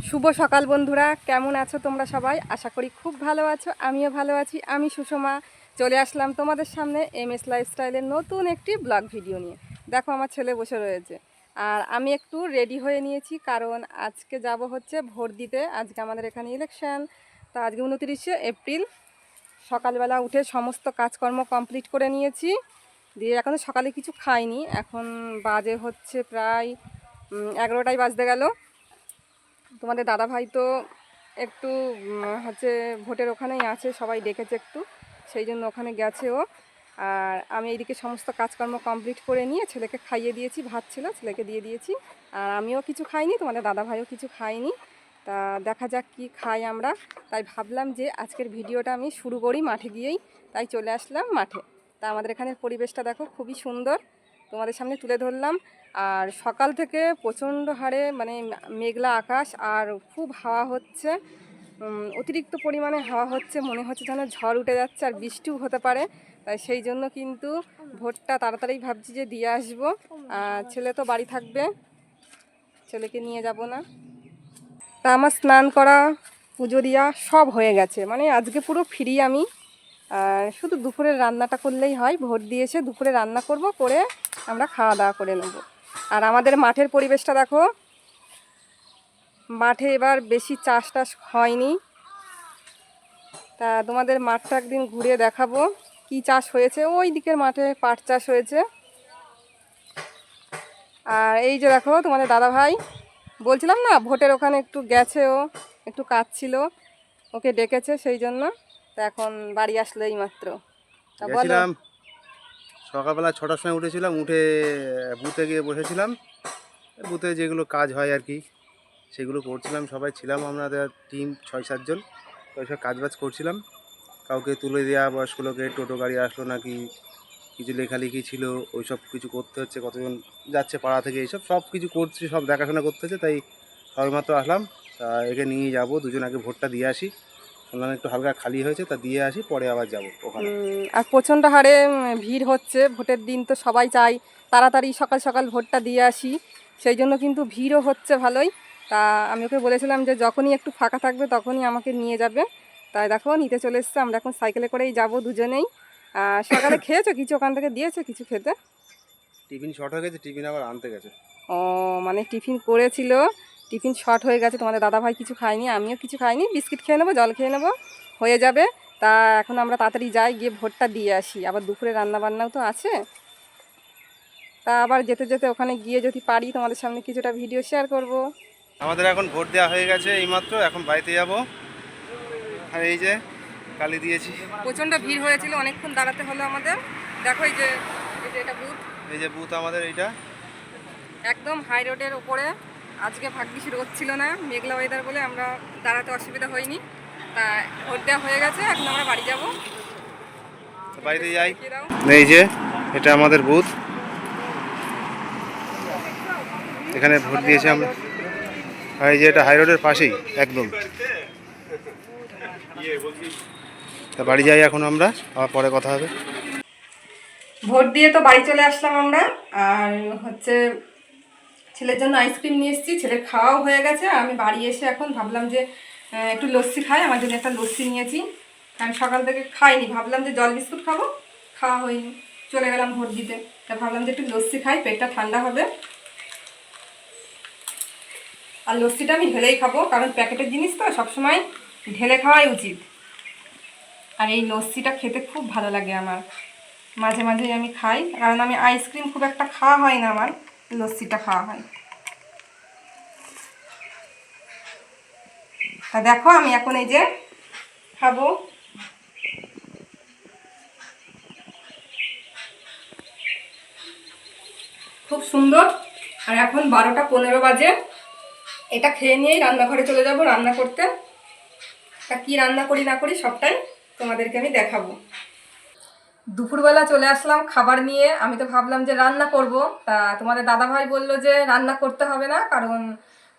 শুভ সকাল বন্ধুরা, কেমন আছো তোমরা সবাই? আশা করি খুব ভালো আছো, আমিও ভালো আছি। আমি সুষমা চলে আসলাম তোমাদের সামনে এমএস লাইফস্টাইলের নতুন একটি ব্লগ ভিডিও নিয়ে। দেখো আমার ছেলে বসে রয়েছে আর আমি একটু রেডি হয়ে নিয়েছি, কারণ আজকে যাব হচ্ছে ভোট দিতে। আজকে আমাদের এখানে ইলেকশন, তো আজকে 29শে এপ্রিল। সকালবেলা উঠে সমস্ত কাজকর্ম কমপ্লিট করে নিয়েছি, দিয়ে এখনও সকালে কিছু খাইনি। এখন বাজে হচ্ছে প্রায় 11টাই বাজতে গেল। তোমাদের দাদাভাই তো একটু হচ্ছে ভোটের ওখানেই আছে, সবাই ডেকেছে একটু, সেই জন্য ওখানে গেছে ও। আর আমি এইদিকে সমস্ত কাজকর্ম কমপ্লিট করে নিয়ে ছেলেকে খাইয়ে দিয়েছি, ভাত ছিল ছেলেকে দিয়ে দিয়েছি। আর আমিও কিছু খাইনি, তোমাদের দাদাভাইও কিছু খাইনি। তা দেখা যাক কি খাই আমরা। তাই ভাবলাম যে আজকের ভিডিওটা আমি শুরু করি মাঠে গিয়েই, তাই চলে আসলাম মাঠে। তা আমাদের এখানের পরিবেশটা দেখো খুবই সুন্দর, তোমাদের সামনে তুলে ধরলাম। আর সকাল থেকে প্রচণ্ড হারে মানে মেঘলা আকাশ আর খুব হাওয়া হচ্ছে, অতিরিক্ত পরিমাণে হাওয়া হচ্ছে, মনে হচ্ছে যেন ঝড় উঠে যাচ্ছে আর বৃষ্টিও হতে পারে। তাই সেই জন্য কিন্তু ভোটটা তাড়াতাড়ি ভাবছি যে দিয়ে আসবো। ছেলে তো বাড়ি থাকবে, ছেলেকে নিয়ে যাব না। তা আমার স্নান করা, পুজো দেওয়া সব হয়ে গেছে, মানে আজকে পুরো ফ্রি আমি। আর শুধু দুপুরের রান্নাটা করলেই হয়, ভোট দিয়ে এসে দুপুরে রান্না করব, করে আমরা খাওয়া দাওয়া করে নেব। আর আমাদের মাঠের পরিবেশটা দেখো, মাঠে এবার বেশি চাষ টাস হয়নি। তা তোমাদের মাঠটা একদিন ঘুরে দেখাবো কি চাষ হয়েছে। ওই দিকের মাঠে পাট চাষ হয়েছে। আর এই যে দেখো তোমাদের দাদাভাই, বলছিলাম না ভোটের ওখানে একটু গেছে, ও একটু কাজ ছিল, ওকে ডেকেছে সেই জন্য। তা এখন বাড়ি আসলো এই মাত্র। তা বলো। গেছিলাম সকালবেলা 6টার সময় উঠেছিলাম, উঠে বুথে গিয়ে বসেছিলাম। বুথে যেগুলো কাজ হয় আর কি সেগুলো করছিলাম। সবাই ছিলাম, আমাদের টিম 6-7 জন, তো সব কাজবাজ করছিলাম। কাউকে তুলে দেওয়া, বয়স্ক লোকের টোটো গাড়ি আসলো নাকি, কিছু লেখালেখি ছিল, ওই সব কিছু করতে হচ্ছে। কতজন যাচ্ছে পাড়া থেকে, এইসব সব কিছু করছি, সব দেখাশোনা করতে হচ্ছে। তাই সবেমাত্র আসলাম। তা একে নিয়ে যাব, দুজন আগে ভোটটা দিয়ে আসি। শুনলাম একটু হালকা খালি হয়েছে, তা দিয়ে আসি, পরে আবার যাব ওখানে। আর প্রচণ্ড হারে ভিড় হচ্ছে, ভোটের দিন তো সবাই চায় তাড়াতাড়ি সকাল সকাল ভোটটা দিয়ে আসি, সেই জন্য কিন্তু ভিড়ও হচ্ছে ভালোই। তা আমি ওকে বলেছিলাম যে যখনই একটু ফাঁকা থাকবে তখনই আমাকে নিয়ে যাবে। তাই দেখো নিতে চলে এসছে, আমরা এখন সাইকেলে করেই যাব দুজনেই। সকালে খেয়েছো কিছু? ওখান থেকে দিয়েছে কিছু খেতে? টিফিন শর্ট হয়ে গেছে, টিফিন আবার আনতে গেছে। ও, মানে টিফিন করেছিল, টিফিন শর্ট হয়ে গেছে। তোমাদের দাদাভাই কিছু খায়নি, আমিও কিছু খাইনি, বিস্কিট খেয়ে নেবো, জল খেয়ে নেবো, হয়ে যাবে। তা এখন আমরা তাড়াতাড়ি যাই, গিয়ে ভোটটা দিয়ে আসি, আবার দুপুরে রান্নাবান্নাও তো আছে। তা আবার যেতে যেতে ওখানে গিয়ে যদি পারি তোমাদের সামনে কিছুটা ভিডিও শেয়ার করব। আমাদের এখন ভোট দেওয়া হয়ে গেছে এইমাত্র, এখন বাড়িতে যাব। আর এই যে কালি দিয়েছি। প্রচণ্ড ভিড় হয়েছিল, অনেকক্ষণ দাঁড়াতে হলো আমাদের। দেখো এই যে এটা বুথ, এই যে বুথ আমাদের এইটা। একদম হাই রোডের ওপরে। আজকে ভাগ্যিস রোদ ছিল না, মেঘলা ওয়েদার বলে আমরা দাঁড়াতে অসুবিধা হয়নি। তা ভোট দেওয়া হয়ে গেছে, এখন আমরা বাড়ি যাব। বাড়িতে যাই। এই যে এটা আমাদের বুথ, এখানে ভোট দিয়েছি আমরা। আর এই যে এটা হাই রোডের পাশেই একদম। তা বাড়ি যাই এখন আমরা, আবার পরে কথা হবে। ভোট দিয়ে তো বাড়ি চলে আসলাম আমরা। আর হচ্ছে ছেলের জন্য আইসক্রিম নিয়ে এসেছি, ছেলের খাওয়াও হয়ে গেছে। আর আমি বাড়ি এসে এখন ভাবলাম যে একটু লস্যি খাই, আমার জন্য একটা লস্যি নিয়েছি। আমি সকাল থেকে খাইনি, ভাবলাম যে জল বিস্কুট খাবো, খাওয়া হয়নি, চলে গেলাম ভোট দিতে। তা ভাবলাম যে একটু লস্যি খাই, পেটটা ঠান্ডা হবে। আর লস্যিটা আমি ঢেলেই খাবো, কারণ প্যাকেটের জিনিস তো সবসময় ঢেলে খাওয়াই উচিত। আর এই লস্যিটা খেতে খুব ভালো লাগে আমার, মাঝে মাঝেই আমি খাই, কারণ আমি আইসক্রিম খুব একটা খাওয়া হয় না, আমার লস্যিটা খাওয়া হয়। তা দেখো আমি এখন এই যে খাবো। খুব সুন্দর। আর এখন 12টা 15 বাজে, এটা খেয়ে নিয়েই রান্নাঘরে চলে যাব রান্না করতে। তা কী রান্না করি না করি সবটাই তোমাদেরকে আমি দেখাবো। দুপুরবেলা চলে আসলাম খাবার নিয়ে, আমি তো ভাবলাম যে রান্না করব। তা তোমাদের দাদাভাই বলল যে রান্না করতে হবে না, কারণ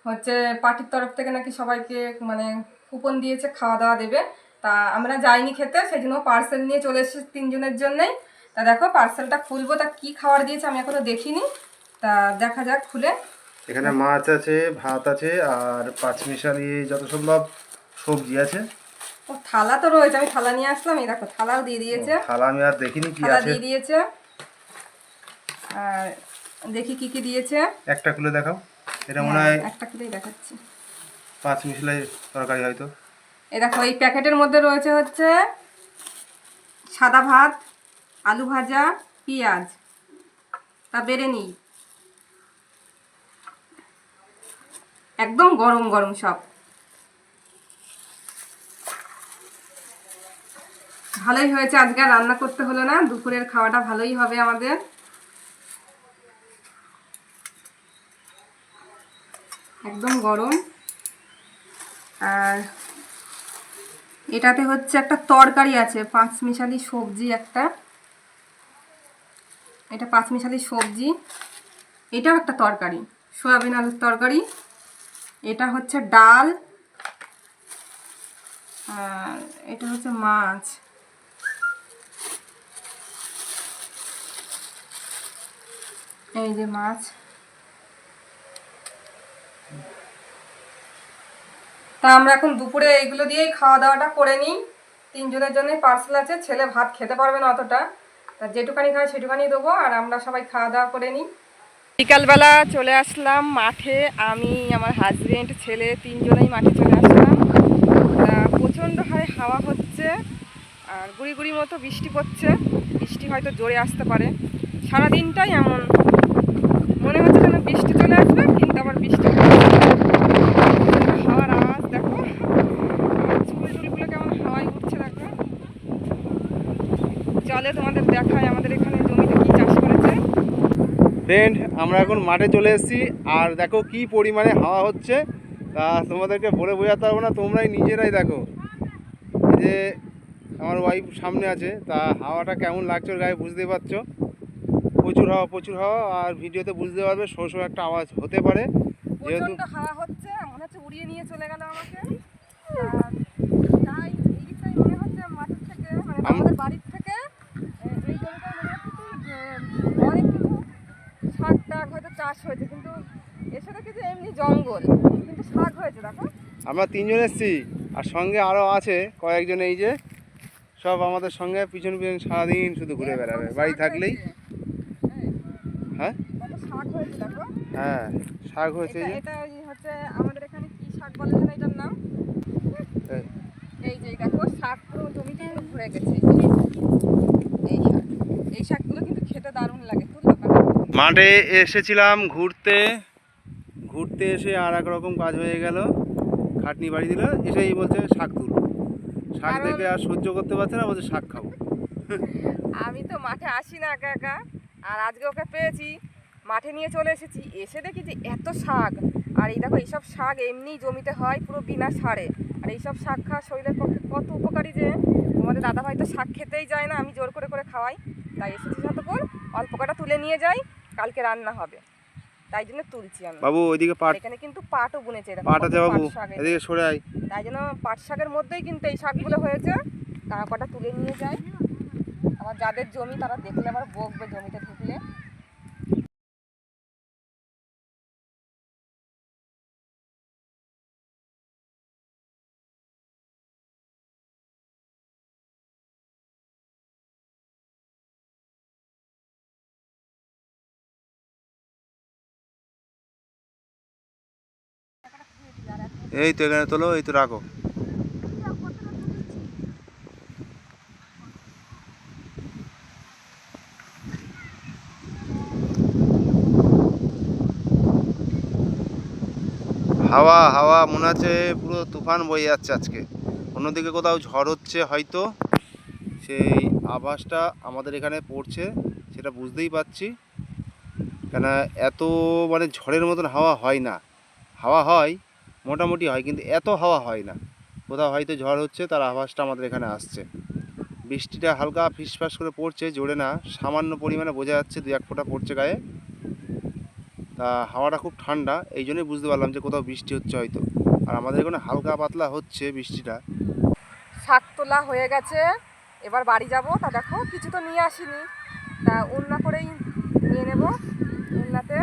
হচ্ছে পার্টির তরফ থেকে নাকি সবাইকে মানে কুপন দিয়েছে, খাওয়া দাওয়া দেবে। তা আমরা যাইনি খেতে, সেই জন্য পার্সেল নিয়ে চলে এসেছি 3 জনের জন্যই। তা দেখো পার্সেলটা খুলবো, তা কী খাবার দিয়েছে আমি এখনও দেখিনি। তা দেখা যাক খুলে। এখানে মাছ আছে, ভাত আছে, আর পাঁচমিশালি যত সম্ভব সবজি আছে। ও থালা তো রয়েছে, আমি থালা নিয়ে আসলাম। এই দেখো থালাও দিয়ে দিয়েছে, থালা আমি আর দেখিনি কি থালা আছে। দিয়ে দিয়েছে। আর দেখি কি কি দিয়েছে। একটা খুলে দেখাও। এটা মনে হ্যাঁ, হয় একটা খুলেই দেখাচ্ছি। পাঁচমিশালি তরকারি হয়তো। এই দেখো এই প্যাকেটের মধ্যে রয়েছে হচ্ছে সাদা ভাত, আলু ভাজা, পেঁয়াজ। তা বেড়ে নিই, একদম গরম গরম সব। ভালোই হয়েছে, আজকে আর রান্না করতে হলো না, দুপুরের খাওয়াটা ভালোই হবে আমাদের। একদম গরম। আর এটাতে হচ্ছে একটা তরকারি আছে, পাঁচমিশালি সবজি একটা। এটা পাঁচমিশালি সবজি, এটাও একটা তরকারি, সয়াবিন আলুর তরকারি। এটা হচ্ছে ডাল, আর এটা হচ্ছে মাছ। এই যে মাছ। তা আমরা এখন দুপুরে এইগুলো দিয়েই খাওয়া দাওয়াটা করে নিই। তিনজনের জন্য পার্সেল আছে, ছেলে ভাত খেতে পারবে না অতটা, তা যেটুকানি খায় সেটুকানি দেবো, আর আমরা সবাই খাওয়া দাওয়া করে নিই। বিকালবেলা চলে আসলাম মাঠে, আমি আমার হাজবেন্ড ছেলে তিনজনেই মাঠে চলে আসলাম। প্রচণ্ড হারে হাওয়া হচ্ছে, আর গুড়ি গুড়ি মতো বৃষ্টি পড়ছে। বৃষ্টি হয়তো জোরে আসতে পারে, সারাদিনটাই এমন মনে হচ্ছে যেন বৃষ্টি চলে আসবে, কিন্তু আবার বৃষ্টি হাওয়ার আওয়াজ দেখো, চুল টুলগুলো কেমন হাওয়ায় উঠছে দেখো। চলে তোমাদের দেখায় আমাদের এখানে জমিতে কি চাষ করেছে। ফ্রেন্ড, আমরা এখন মাঠে চলে এসেছি, আর দেখো কি পরিমাণে হাওয়া হচ্ছে, তা তোমাদেরকে বলে বোঝাতে পারবো না, তোমরাই নিজেরাই দেখো। এই যে আমার ওয়াইফ সামনে আছে, তা হাওয়াটা কেমন লাগছে ওর গায়ে বুঝতেই পারছো। প্রচুর হাওয়া, প্রচুর হাওয়া, আর ভিডিওতে বুঝতে পারবে শো শো একটা আওয়াজ হতে পারে, যেহেতু প্রচণ্ড হাওয়া হচ্ছে, মনে হচ্ছে উড়িয়ে নিয়ে চলে গেল আমাকে। তাই এইটাই মনে হচ্ছে মাঠের থেকে, মানে আমাদের বাড়ির থেকে এই জমিটা মনে হচ্ছে কি যে অনেক কিছু শাক টাক হয়তো চাষ হয়েছে, কিন্তু এসে দেখি যে এমনি জঙ্গল, কিন্তু শাক হয়েছে দেখো। আমরা তিনজন এসেছি, আর সঙ্গে আরও আছে কয়েকজন, এই যে সব আমাদের সঙ্গে পিছন পিছন সারাদিন শুধু ঘুরে বেড়াবে বাড়ি থাকলেই। হ্যাঁ কত শাক হয়েছে দেখো। হ্যাঁ, শাক হয়েছে। এই যে এটা ওই হচ্ছে আমাদের এখানে কি শাক বলে যেন এটার নাম। এই যে দেখো শাক পুরো জমিতে পুরো ভরে গেছে। এই শাক, এই শাকগুলো কিন্তু খেতে দারুণ লাগে, তুললো কাটা। মাঠে এসেছিলাম ঘুরতে, ঘুরতে এসে আর এক রকম কাজ হয়ে গেল, খাটনি বাড়ি দিল, এসেই বলছে শাক তুলবো। শাক কারণ দেখে আর সহ্য করতে পারছে না, বলছে শাক খাবো। আমি তো মাঠে আসি না একা একা, আর আজকে ওকে পেয়েছি, মাঠে নিয়ে চলে এসেছি। এসে দেখি যে এত শাক, আর এই দেখো এইসব শাক এমনি জমিতে হয় পুরো বিনা সারে। আর এইসব শাক খাওয়া শরীরের পক্ষে কত উপকারী, যে তোমাদের দাদাভাই তো শাক খেতেই যায় না, আমি জোর করে করে খাওয়াই। তাই এসেছি যতক্ষণ অল্প কটা তুলে নিয়ে যাই, কালকে রান্না হবে, তাই জন্য তুলছি আমি। বাবু ওইদিকে পাট, এখানে কিন্তু পাটও বুনেছে, দেখো পাট কত আছে বাবু, পাট শাক, এদিকে সরে আয়। তাই জন্য পাট শাকের মধ্যেই কিন্তু এই শাকগুলো হয়েছে। তা কটা তুলে নিয়ে যাই, আবার যাদের জমি তারা দেখলে আবার বকবে জমিতে ঢুকলে। এই তো এখানে তোলো, এই তো রাখো। হাওয়া হাওয়া মনে হচ্ছে পুরো তুফান বয়ে যাচ্ছে আজকে, অন্যদিকে কোথাও ঝড় হচ্ছে হয়তো, সেই আভাসটা আমাদের এখানে পড়ছে, সেটা বুঝতেই পারছি। কেন এত মানে ঝড়ের মতন হাওয়া হয় না, হাওয়া হয় মোটামুটি হয়, কিন্তু এত হাওয়া হয় না। কোথাও হয়তো ঝড় হচ্ছে, তার আভাসটা আমাদের এখানে আসছে। বৃষ্টিটা হালকা ফিসফাস করে পড়ছে, জোরে না, সামান্য পরিমাণে বোঝা যাচ্ছে, দু এক ফোঁটা পড়ছে গায়ে। তা হাওয়াটা খুব ঠান্ডা, এই জন্যই বুঝতে পারলাম যে কোথাও বৃষ্টি হচ্ছে হয়তো, আর আমাদের এখানে হালকা পাতলা হচ্ছে বৃষ্টিটা। শাক তোলা হয়ে গেছে, এবার বাড়ি যাব। তা দেখো কিছু তো নিয়ে আসিনি, তা উন্না করেই নিয়ে নেব। উন্নাতে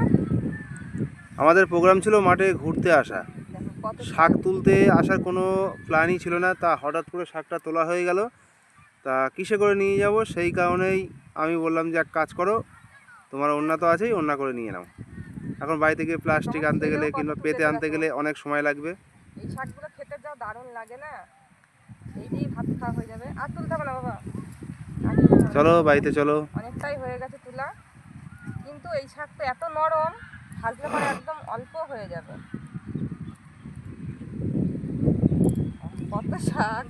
আমাদের প্রোগ্রাম ছিল মাঠে ঘুরতে আসা, দেখো কত শাক তুলতে আসার কোনো প্ল্যানই ছিল না, তা হঠাৎ করে শাকটা তোলা হয়ে গেল। তা কিসে করে নিয়ে যাব, সেই কারণেই আমি বললাম যে এক কাজ করো, তোমার ওড়না তো আছেই, ওড়না করে নিয়ে নাও। এখন বাড়ি থেকে প্লাস্টিক তোমার আনতে গেলে ছেলেও কত কিংবা পেতে তুলেছে আনতে দেখো। গেলে অনেক সময় লাগবে। এই শাকগুলো খেতে যা দারুণ লাগে না, এই দিয়েই ভাত খাওয়া হয়ে যাবে। আর তুলতে হবে না বাবা, আর তুলতে হবে না। চলো বাড়িতে চলো। অনেকটাই হয়ে গেছে তুলা, কিন্তু এই শাকটা এত নরম, ভাজলে পরে একদম অল্প হয়ে যাবে। কত শাক।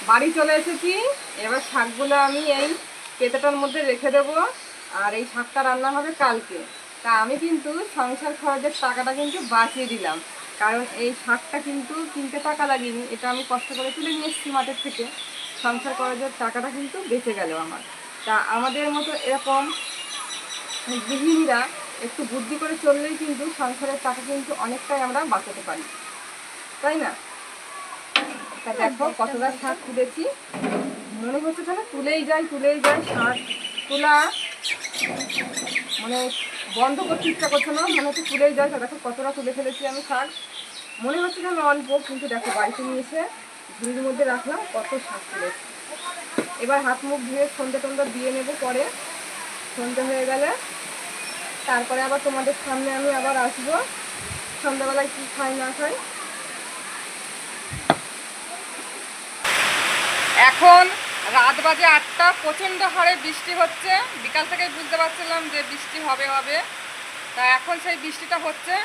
বাড়ি চলে এসেছি, এবার শাকগুলো আমি এই পেটাটার মধ্যে রেখে দেবো, আর এই শাকটা রান্না হবে কালকে। তা আমি কিন্তু সংসার খরচের টাকাটা কিন্তু বাঁচিয়ে দিলাম, কারণ এই শাকটা কিন্তু কিনতে টাকা লাগেনি, এটা আমি কষ্ট করে তুলে নিয়ে এসেছি মাঠের থেকে। সংসার খরচের টাকাটা কিন্তু বেঁচে গেল আমার। তা আমাদের মতো এরকম গৃহিণীরা একটু বুদ্ধি করে চললেই কিন্তু সংসারের টাকা কিন্তু অনেকটাই আমরা বাঁচাতে পারি, তাই না? তা দেখো কতটা শাক তুলেছি, মনে হচ্ছে যেন তুলেই যাই শাক তোলা, মানে বন্ধ করতে ইচ্ছা করছে না, মনে হচ্ছে তুলেই যায়। তা দেখো কতটা তুলে ফেলেছি আমি শাক, মনে হচ্ছে যেন অল্প, কিন্তু দেখো বাড়িতে নিয়ে এসে ঝুড়ির মধ্যে রাখলাম, কত শাক তুলেছি। এবার হাত মুখ ধুয়ে সন্ধ্যে টন্ধে দিয়ে নেবো, পরে সন্ধ্যে হয়ে গেলে তারপরে আবার তোমাদের সামনে আমি আবার আসবো, সন্ধ্যাবেলায় কী খাই না খাই। এখন রাত বাজে 8টা, প্রচণ্ড হারে বৃষ্টি হচ্ছে। বিকাল থেকে বুঝতে পারছিলাম যে বৃষ্টি হবে হবে, তা এখন সেই বৃষ্টিটা হচ্ছে।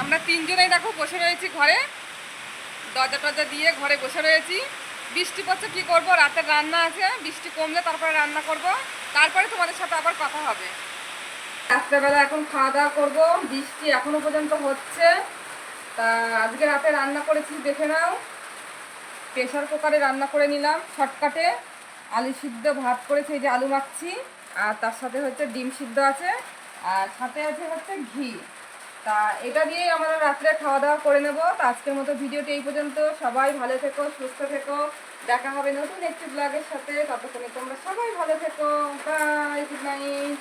আমরা তিনজনেই দেখো বসে রয়েছি ঘরে, দরজা টরজা দিয়ে ঘরে বসে রয়েছি। বৃষ্টি পড়ছে, কী করবো, রাতের রান্না আছে, বৃষ্টি কমলে তারপরে রান্না করব, তারপরে তোমাদের সাথে আবার কথা হবে। রাত্রেবেলা এখন খাওয়া দাওয়া করবো, বৃষ্টি এখনো পর্যন্ত হচ্ছে। তা আজকে রাতে রান্না করেছি দেখে নাও, প্রেশার কুকারে রান্না করে নিলাম শর্টকাটে। আলু সিদ্ধ ভাত করেছি, এই যে আলু মাখছি, আর তার সাথে হচ্ছে ডিম সিদ্ধ আছে, আর সাথে আছে হচ্ছে ঘি। তা এটা দিয়েই আমরা রাত্রে খাওয়া দাওয়া করে নেব। তো আজকের মতো ভিডিওটি এই পর্যন্ত। সবাই ভালো থেকো, সুস্থ থেকো, দেখা হবে নতুন একটি ব্লগের সাথে। ততক্ষণে তোমরা সবাই ভালো থেকো, বাই, গুড নাইট।